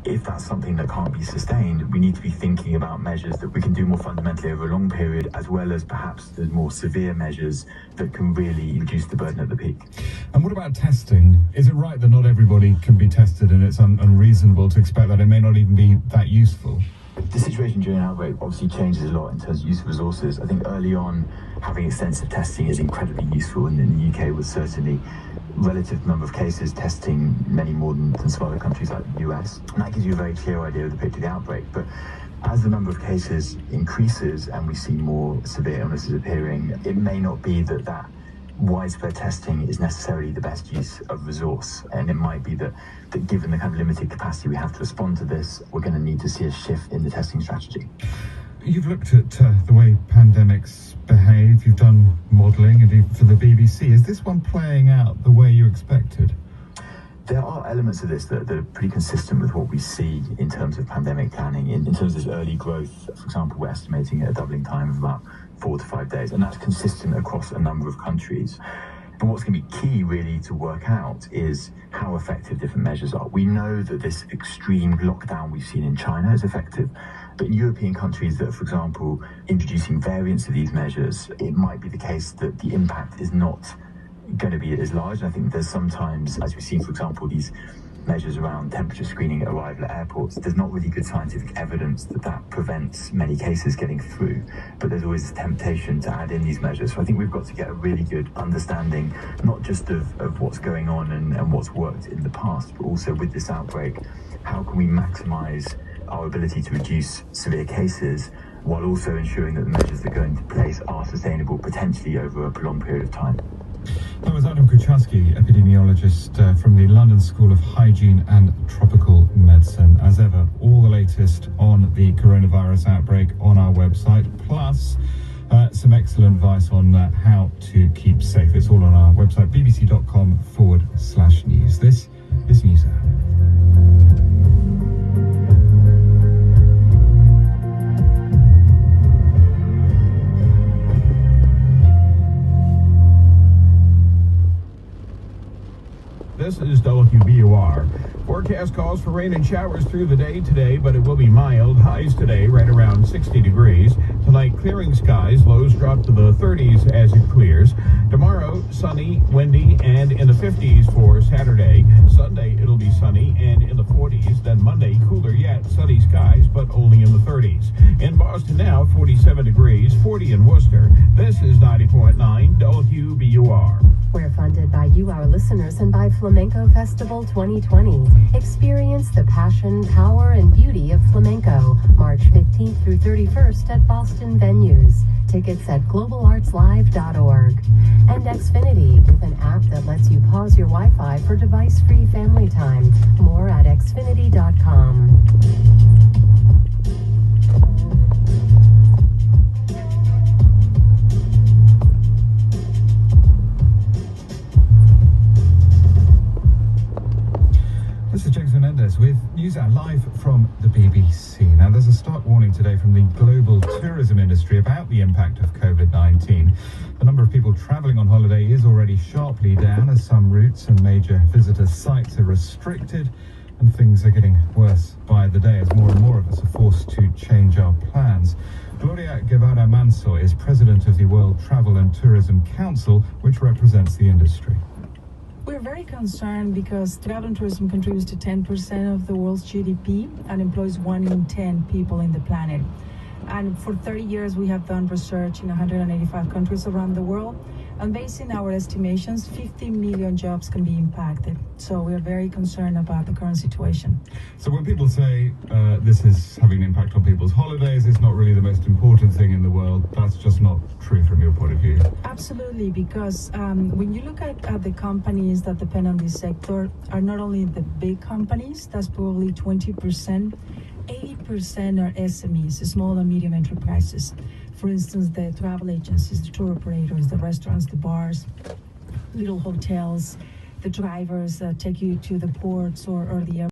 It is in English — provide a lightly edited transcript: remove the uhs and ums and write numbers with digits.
If that's something that can't be sustained, we need to be thinking about measures that we can do more fundamentally over a long period, as well as perhaps the more severe measures that can really reduce the burden at the peak. And what about testing? Is it right that not everybody can be tested, and it's unreasonable to expect that it may not even be that useful? The situation during an outbreak obviously changes a lot in terms of use of resources. I think early on, having extensive testing is incredibly useful, and in the UK was certainly, relative to the number of cases, testing many more than some other countries like the US. And that gives you a very clear idea of the picture of the outbreak. But as the number of cases increases and we see more severe illnesses appearing, it may not be that widespread testing is necessarily the best use of resource. And it might be that given the kind of limited capacity we have to respond to this, we're going to need to see a shift in the testing strategy. You've looked at the way pandemics behave, you've done modelling for the BBC. Is this one playing out the way you expected? There are elements of this that are pretty consistent with what we see in terms of pandemic planning. In terms of this early growth, for example, we're estimating a doubling time of about 4 to 5 days, and that's consistent across a number of countries. But what's going to be key really to work out is how effective different measures are. We know that this extreme lockdown we've seen in China is effective, but in European countries that are, for example, introducing variants of these measures, it might be the case that the impact is not going to be as large. And I think there's sometimes, as we've seen, for example, these measures around temperature screening at arrival at airports, there's not really good scientific evidence that prevents many cases getting through, but there's always a temptation to add in these measures. So I think we've got to get a really good understanding, not just of what's going on and what's worked in the past, but also with this outbreak, how can we maximize our ability to reduce severe cases while also ensuring that the measures that go into place are sustainable potentially over a prolonged period of time. That was Adam Kucharski, epidemiologist from the London School of Hygiene and Tropical Medicine. As ever, all the latest on the coronavirus outbreak on our website, plus some excellent advice on how to keep safe. It's all on our website, bbc.com/news. This is News Hour. This is WBUR. Forecast calls for rain and showers through the day today, but it will be mild. Highs today right around 60 degrees. Tonight, clearing skies. Lows drop to the 30s as it clears. Tomorrow, sunny, windy, and in the 50s for Saturday. Sunday, it'll be sunny and in the 40s. Then Monday, cooler yet. Sunny skies, but only in the 30s. In Boston now, 47 degrees, 40 in Worcester. This is 90.9 WBUR. We're funded by you, our listeners, and by Flamenco Festival 2020. Experience the passion, power, and beauty of flamenco, March 15th through 31st at Boston venues. Tickets at globalartslive.org. And Xfinity, with an app that lets you pause your Wi-Fi for device-free family time. More at xfinity.com. This is James Menendez with News Hour live from the BBC. Now, there's a stark warning today from the global tourism industry about the impact of COVID-19. The number of people travelling on holiday is already sharply down as some routes and major visitor sites are restricted, and things are getting worse by the day as more and more of us are forced to change our plans. Gloria Guevara Manso is president of the World Travel and Tourism Council, which represents the industry. We're very concerned because travel and tourism contributes to 10% of the world's GDP and employs 1 in 10 people in the planet. And for 30 years, we have done research in 185 countries around the world. And based on our estimations, 50 million jobs can be impacted. So we're very concerned about the current situation. So when people say this is having an impact on people's holidays, it's not really the most important thing in the world, that's just not true from your point of view. Absolutely, because when you look at the companies that depend on this sector, are not only the big companies, that's probably 20%, 80% are SMEs, small and medium enterprises. For instance, the travel agencies, the tour operators, the restaurants, the bars, little hotels, the drivers that take you to the ports or the airports.